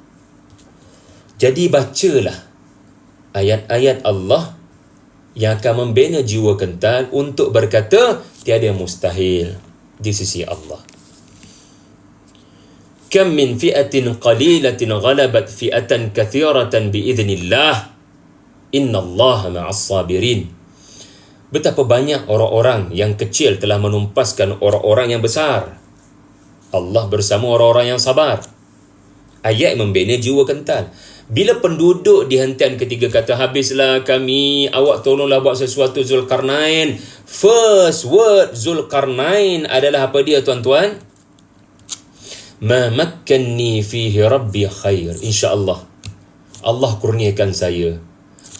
Jadi bacalah ayat-ayat Allah yang akan membina jiwa kental untuk berkata tiada yang mustahil di sisi Allah. Kam min fi'atin qalilatin ghalabat fi'atan kathiratan biiznillah. Innallaha ma'as sabirin. Betapa banyak orang-orang yang kecil telah menumpaskan orang-orang yang besar. Allah bersama orang-orang yang sabar. Ayat membina jiwa kental. Bila penduduk di hentian ketiga kata, habislah kami, awak tolonglah buat sesuatu Zulkarnain. First word Zulkarnain adalah apa dia tuan-tuan? Ma makkanni fihi rabbi khair. InsyaAllah Allah kurniakan saya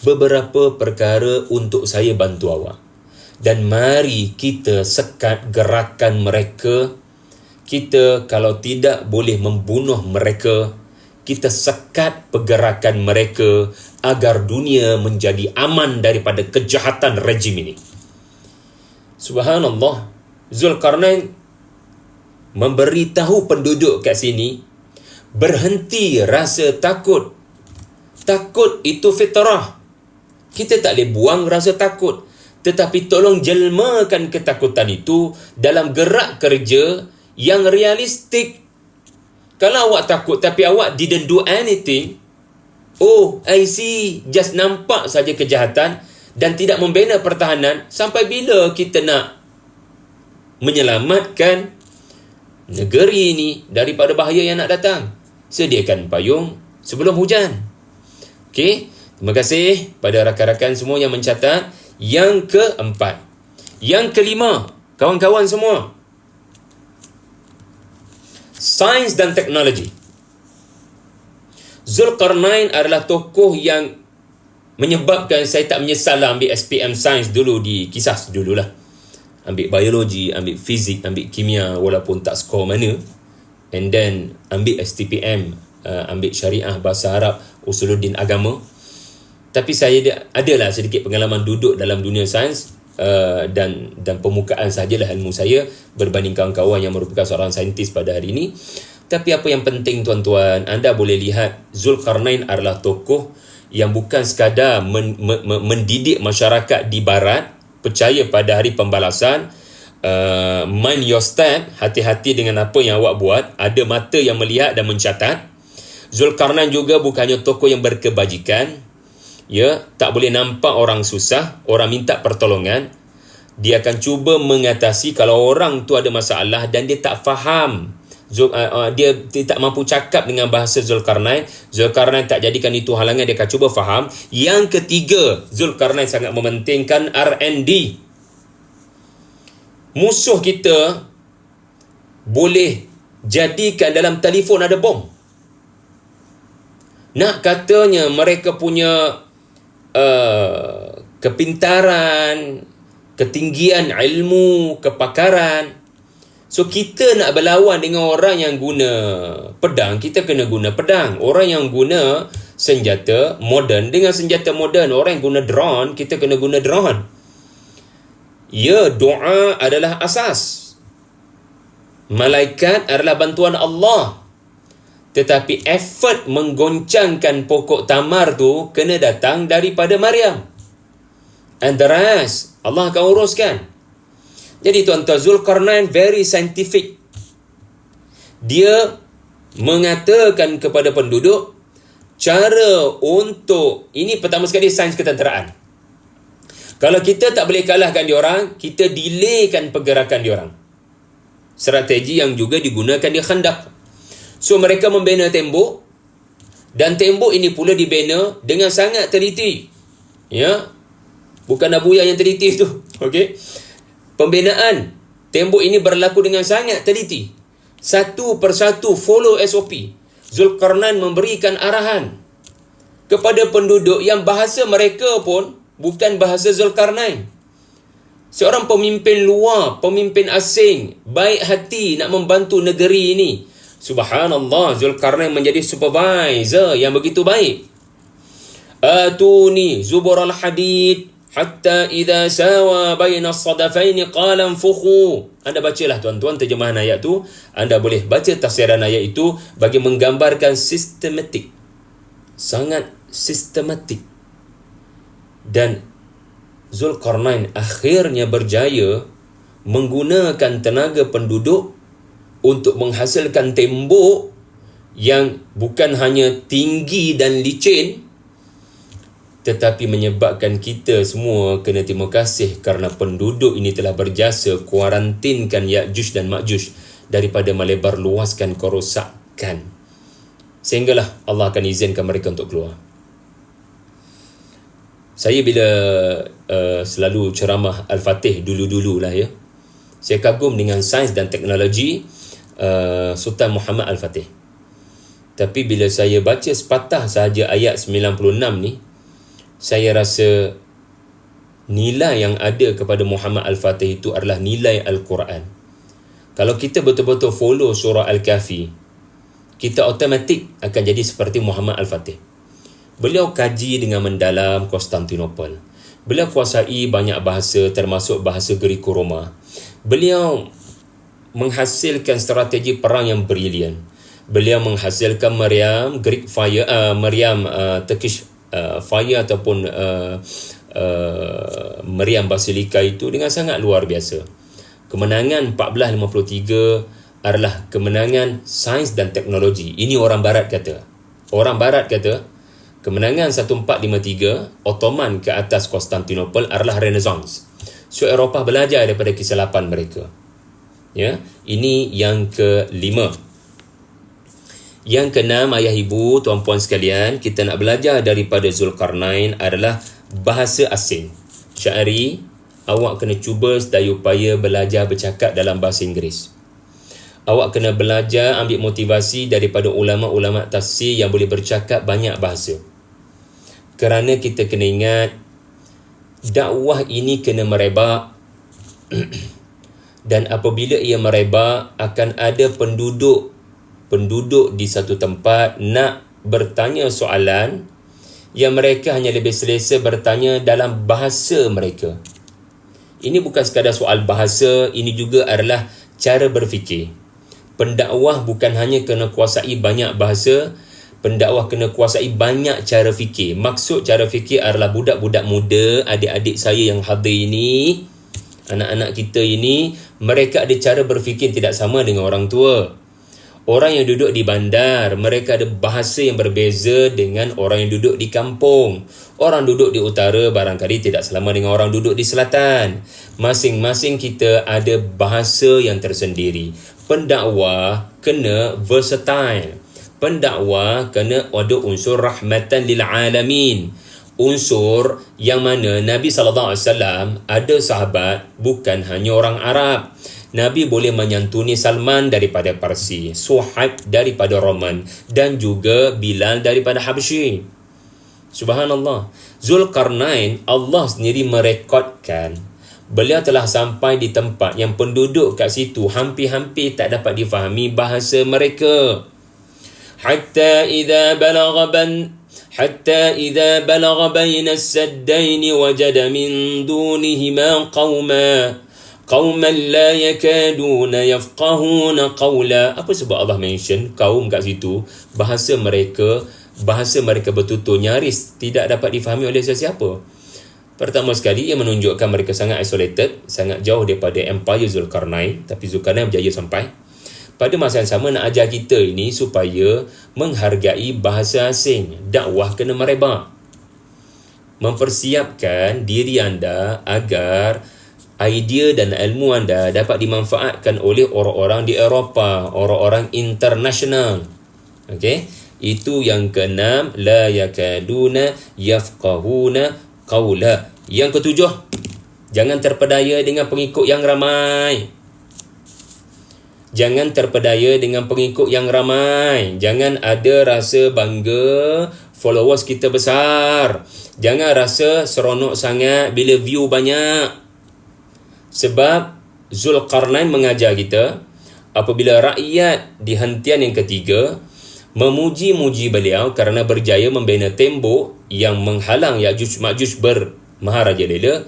beberapa perkara untuk saya bantu awak. Dan mari kita sekat gerakan mereka. Kita kalau tidak boleh membunuh mereka, kita sekat pergerakan mereka agar dunia menjadi aman daripada kejahatan rejim ini. Subhanallah, Zulkarnain memberitahu penduduk kat sini, berhenti rasa takut. Takut itu fitrah. Kita tak boleh buang rasa takut. Tetapi tolong jelmakan ketakutan itu dalam gerak kerja yang realistik. Kalau awak takut tapi awak didn't do anything, oh, I see, just nampak saja kejahatan dan tidak membina pertahanan, sampai bila kita nak menyelamatkan negeri ini daripada bahaya yang nak datang? Sediakan payung sebelum hujan. Okey, terima kasih pada rakan-rakan semua yang mencatat. Yang keempat. Yang kelima, kawan-kawan semua, sains dan teknologi. Zulkarnain adalah tokoh yang menyebabkan saya tak menyesal lah ambil SPM sains dulu di kisah dululah. Ambil biologi, ambil fizik, ambil kimia walaupun tak skor mana. And then ambil STPM, ambil syariah, bahasa Arab, usuluddin agama. Tapi saya adalah sedikit pengalaman duduk dalam dunia sains dan permukaan sahajalah ilmu saya berbanding kawan-kawan yang merupakan seorang saintis pada hari ini. Tapi apa yang penting tuan-tuan, anda boleh lihat Zulkarnain adalah tokoh yang bukan sekadar mendidik masyarakat di barat percaya pada hari pembalasan, mind your step, hati-hati dengan apa yang awak buat, ada mata yang melihat dan mencatat. Zulkarnain juga bukannya tokoh yang berkebajikan, ya, tak boleh nampak orang susah, orang minta pertolongan, dia akan cuba mengatasi kalau orang tu ada masalah dan dia tak faham. Dia tak mampu cakap dengan bahasa Zulkarnain. Zulkarnain tak jadikan itu halangan, dia akan cuba faham. Yang ketiga, Zulkarnain sangat mementingkan R&D. Musuh kita boleh jadikan dalam telefon ada bom. Nak katanya mereka punya kepintaran, ketinggian ilmu, kepakaran. So kita nak berlawan dengan orang yang guna pedang, kita kena guna pedang. Orang yang guna senjata moden dengan senjata moden. Orang yang guna drone, kita kena guna drone. Ya, doa adalah asas. Malaikat adalah bantuan Allah. Tetapi effort menggoncangkan pokok tamar tu kena datang daripada Maryam. And the rest, Allah akan uruskan. Jadi tuan-tuan, Zulkarnain very scientific. Dia mengatakan kepada penduduk cara untuk, ini pertama sekali sains ketenteraan. Kalau kita tak boleh kalahkan diorang, kita delaykan pergerakan diorang. Strategi yang juga digunakan di Khandaq. So mereka membina tembok, dan tembok ini pula dibina dengan sangat teliti. Ya, bukan Abu yang teliti tu. Okey. Pembinaan tembok ini berlaku dengan sangat teliti. Satu persatu follow SOP. Zulkarnain memberikan arahan kepada penduduk yang bahasa mereka pun bukan bahasa Zulkarnain. Seorang pemimpin luar, pemimpin asing, baik hati nak membantu negeri ini. Subhanallah, Zulkarnain menjadi supervisor yang begitu baik. Atuni zubur al-hadid hatta idza sawa baina as-sadafain qala anfukhu. Anda bacalah tuan-tuan terjemahan ayat tu, anda boleh baca tafsiran ayat itu bagi menggambarkan sistematik, sangat sistematik. Dan Zulkarnain akhirnya berjaya menggunakan tenaga penduduk untuk menghasilkan tembok yang bukan hanya tinggi dan licin, tetapi menyebabkan kita semua kena terima kasih kerana penduduk ini telah berjasa kuarantinkan Ya'juj dan Ma'juj daripada melebar luaskan kerosakan. Sehinggalah Allah akan izinkan mereka untuk keluar. Saya bila selalu ceramah Al-Fatih dulu-dulu lah ya, saya kagum dengan sains dan teknologi Sultan Muhammad Al-Fatih. Tapi bila saya baca sepatah sahaja ayat 96 ni, saya rasa nilai yang ada kepada Muhammad Al-Fatih itu adalah nilai Al-Quran. Kalau kita betul-betul follow surah Al-Kahfi, kita automatik akan jadi seperti Muhammad Al-Fatih. Beliau kaji dengan mendalam Konstantinopel. Beliau kuasai banyak bahasa termasuk bahasa Greco-Roma. Beliau menghasilkan strategi perang yang brilian. Beliau menghasilkan meriam Greek fire, meriam Turkish fire ataupun meriam basilika itu dengan sangat luar biasa. Kemenangan 1453 adalah kemenangan sains dan teknologi. Ini orang barat kata. Orang barat kata kemenangan 1453 Ottoman ke atas Konstantinopel adalah Renaissance. So Eropah belajar daripada kesilapan mereka. Ya, ini yang kelima. Yang keenam, ayah ibu, tuan-puan sekalian, kita nak belajar daripada Zulkarnain adalah bahasa asing. Syahri, awak kena cuba sedaya upaya belajar bercakap dalam bahasa Inggeris. Awak kena belajar ambil motivasi daripada ulama-ulama tafsir yang boleh bercakap banyak bahasa. Kerana kita kena ingat, dakwah ini kena merebak. Dan apabila ia merebak, akan ada penduduk di satu tempat nak bertanya soalan yang mereka hanya lebih selesa bertanya dalam bahasa mereka. Ini bukan sekadar soal bahasa, ini juga adalah cara berfikir. Pendakwah bukan hanya kena kuasai banyak bahasa, pendakwah kena kuasai banyak cara fikir. Maksud cara fikir adalah budak-budak muda, adik-adik saya yang hadir ini, anak-anak kita ini, mereka ada cara berfikir tidak sama dengan orang tua. Orang yang duduk di bandar, mereka ada bahasa yang berbeza dengan orang yang duduk di kampung. Orang duduk di utara barangkali tidak sama dengan orang duduk di selatan. Masing-masing kita ada bahasa yang tersendiri. Pendakwah kena versatile. Pendakwah kena ada unsur rahmatan lil alamin. Unsur yang mana Nabi SAW ada sahabat bukan hanya orang Arab. Nabi boleh menyantuni Salman daripada Parsi, Suhaib daripada Roman, dan juga Bilal daripada Habsyi. Subhanallah. Zulkarnain, Allah sendiri merekodkan beliau telah sampai di tempat yang penduduk kat situ hampir-hampir tak dapat difahami bahasa mereka. Hatta idza balagha baina as-saddain wajada min dunihima qauman la yakaduna yafqahuna qawla. Apa sebab Allah mention kaum kat situ? Bahasa mereka bertutur nyaris tidak dapat difahami oleh sesiapa. Pertama sekali, ia menunjukkan mereka sangat isolated, sangat jauh daripada empire Zulkarnain. Tapi Zulkarnain berjaya sampai. Pada masa yang sama, nak ajar kita ini supaya menghargai bahasa asing. Dakwah kena merebak. Mempersiapkan diri anda agar idea dan ilmu anda dapat dimanfaatkan oleh orang-orang di Eropah, orang-orang international. Okey, itu yang keenam, la yakaduna yafqahuna qawla. Yang ketujuh, jangan terpedaya dengan pengikut yang ramai. Jangan terpedaya dengan pengikut yang ramai. Jangan ada rasa bangga followers kita besar. Jangan rasa seronok sangat bila view banyak. Sebab Zulkarnain mengajar kita, apabila rakyat di hentian yang ketiga memuji-muji beliau kerana berjaya membina tembok yang menghalang Ya'juj Ma'juj bermaharajalela,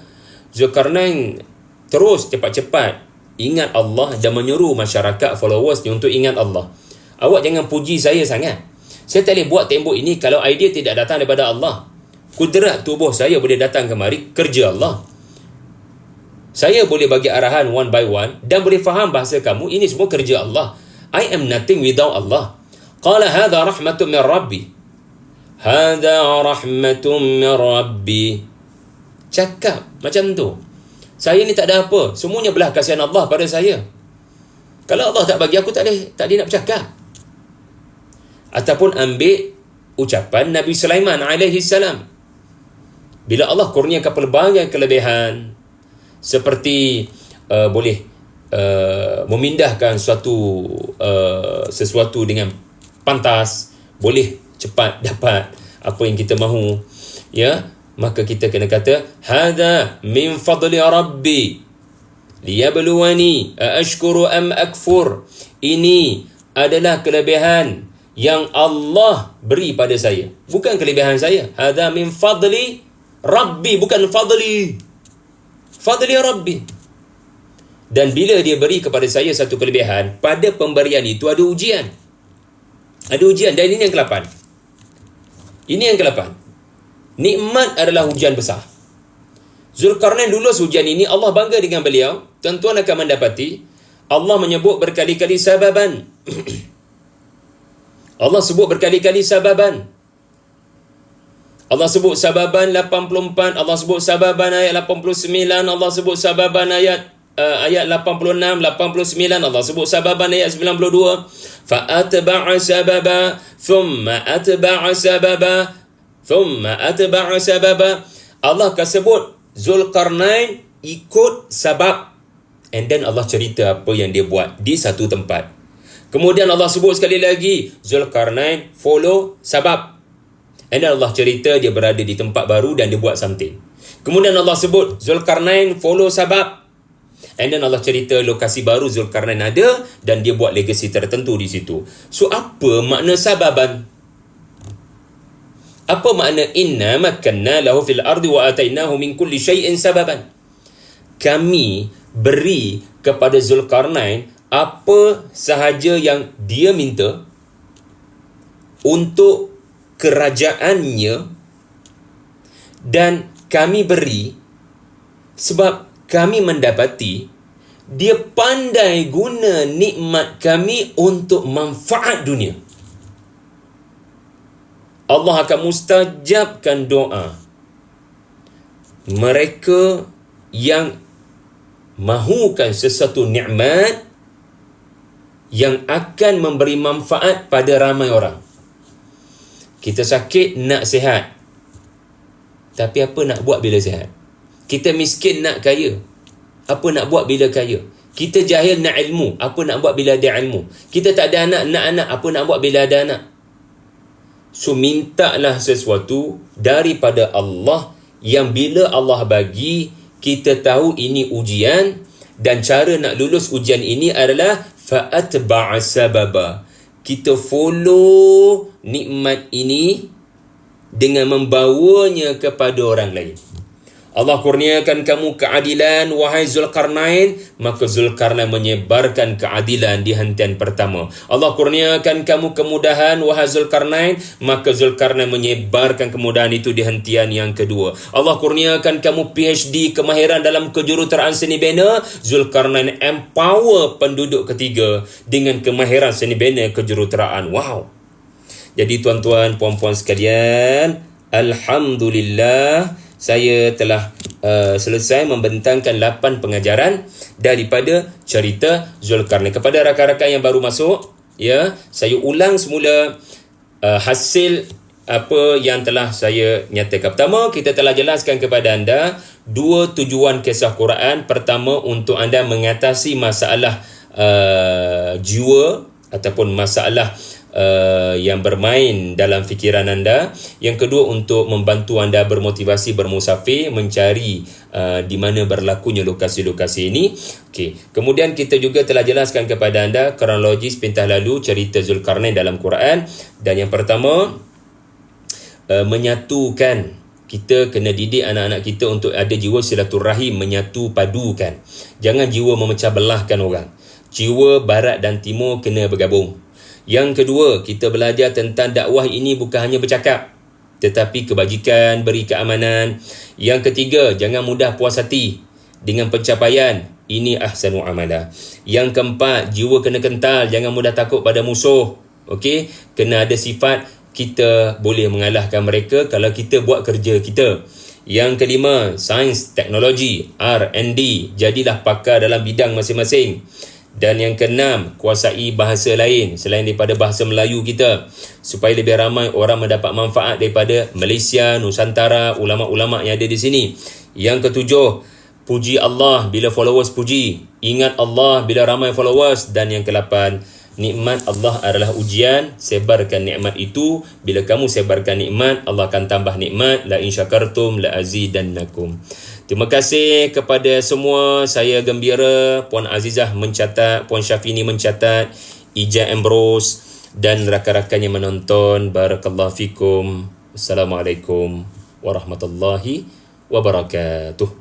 Zulkarnain terus cepat-cepat ingat Allah dan menyuruh masyarakat followersnya untuk ingat Allah. Awak jangan puji saya sangat. Saya tak boleh buat tembok ini kalau idea tidak datang daripada Allah. Kudrat tubuh saya boleh datang kemari, kerja Allah. Saya boleh bagi arahan one by one dan boleh faham bahasa kamu, ini semua kerja Allah. I am nothing without Allah. Qala hadha rahmatun min Rabbi. Hadha rahmatun min Rabbi. Cakap macam tu. Saya ni tak ada apa. Semuanya belah kasihan Allah pada saya. Kalau Allah tak bagi aku, tak ada nak bercakap. Ataupun ambil ucapan Nabi Sulaiman alaihi salam. Bila Allah kurniakan pelbagai kelebihan, seperti boleh memindahkan sesuatu dengan pantas, boleh cepat dapat apa yang kita mahu, ya, maka kita kena kata hadza min fadli rabbi liyabluwani aashkuru am akfur. Ini adalah kelebihan yang Allah beri pada saya, bukan kelebihan saya. Hadza min fadli rabbi, bukan fadli Rabbi. Dan bila dia beri kepada saya satu kelebihan, pada pemberian itu ada ujian. Ada ujian. Dan ini yang ke-8. Ini yang ke-8. Nikmat adalah hujan besar. Zulkarnain lulus ujian ini, Allah bangga dengan beliau. Tuan-tuan akan mendapati Allah menyebut berkali-kali sababan. Allah sebut berkali-kali sababan. Allah sebut sababan 84, Allah sebut sababan ayat 89, Allah sebut sababan ayat 86, 89, Allah sebut sababan ayat 92. Fa'atba'a sababa, thumma atba'a sababa, thumma atba'a sababa. Allah akan sebut Zulkarnain ikut sabab, and then Allah cerita apa yang dia buat di satu tempat. Kemudian Allah sebut sekali lagi Zulkarnain follow sabab. And then Allah cerita dia berada di tempat baru dan dia buat something. Kemudian Allah sebut Zulkarnain follow sabab. And then Allah cerita lokasi baru Zulkarnain ada dan dia buat legacy tertentu di situ. So apa makna sababan? Apa makna inna makanna lahu fil ardi wa atainahu min kulli syai'in sababan? Kami beri kepada Zulkarnain apa sahaja yang dia minta untuk kerajaannya, dan kami beri sebab kami mendapati dia pandai guna nikmat kami untuk manfaat dunia. Allah akan mustajabkan doa mereka yang mahukan sesuatu nikmat yang akan memberi manfaat pada ramai orang. Kita sakit nak sihat, tapi apa nak buat bila sihat? Kita miskin nak kaya, apa nak buat bila kaya? Kita jahil nak ilmu, apa nak buat bila ada ilmu? Kita tak ada anak, nak anak, apa nak buat bila ada anak? So mintalah sesuatu daripada Allah yang bila Allah bagi, kita tahu ini ujian, dan cara nak lulus ujian ini adalah fa'atba'a sababa. Kita follow nikmat ini dengan membawanya kepada orang lain. Allah kurniakan kamu keadilan, wahai Zulkarnain, maka Zulkarnain menyebarkan keadilan di hentian pertama. Allah kurniakan kamu kemudahan, wahai Zulkarnain, maka Zulkarnain menyebarkan kemudahan itu di hentian yang kedua. Allah kurniakan kamu PhD, kemahiran dalam kejuruteraan seni bina, Zulkarnain empower penduduk ketiga dengan kemahiran seni bina kejuruteraan. Wow. Jadi tuan-tuan, puan-puan sekalian, alhamdulillah, saya telah selesai membentangkan 8 pengajaran daripada cerita Zulkarnain. Kepada rakan-rakan yang baru masuk, ya, saya ulang semula hasil apa yang telah saya nyatakan. Pertama, kita telah jelaskan kepada anda 2 tujuan kisah Quran. Pertama, untuk anda mengatasi masalah jiwa ataupun masalah yang bermain dalam fikiran anda. Yang kedua, untuk membantu anda bermotivasi bermusafir, mencari di mana berlakunya lokasi-lokasi ini. Okey. Kemudian kita juga telah jelaskan kepada anda kronologi sepintas lalu cerita Zulkarnain dalam Quran. Dan yang pertama, menyatukan. Kita kena didik anak-anak kita untuk ada jiwa silaturahim, menyatu padukan. Jangan jiwa memecah belahkan orang. Jiwa barat dan timur kena bergabung. Yang kedua, kita belajar tentang dakwah ini bukan hanya bercakap, tetapi kebajikan, beri keamanan. Yang ketiga, jangan mudah puas hati dengan pencapaian. Ini ahsanu amala. Yang keempat, jiwa kena kental, jangan mudah takut pada musuh. Okey, kena ada sifat kita boleh mengalahkan mereka kalau kita buat kerja kita. Yang kelima, sains, teknologi, R&D, jadilah pakar dalam bidang masing-masing. Dan yang keenam, kuasai bahasa lain selain daripada bahasa Melayu kita, supaya lebih ramai orang mendapat manfaat daripada Malaysia, Nusantara, ulama-ulama yang ada di sini. Yang ketujuh, puji Allah bila followers puji, ingat Allah bila ramai followers. Dan yang ke-8, nikmat Allah adalah ujian, sebarkan nikmat itu. Bila kamu sebarkan nikmat, Allah akan tambah nikmat. La in syakartum la azidannakum. Terima kasih kepada semua. Saya gembira Puan Azizah mencatat, Puan Syafini mencatat, Ija Ambrose dan rakan-rakan yang menonton. Barakallahu fikum. Assalamualaikum warahmatullahi wabarakatuh.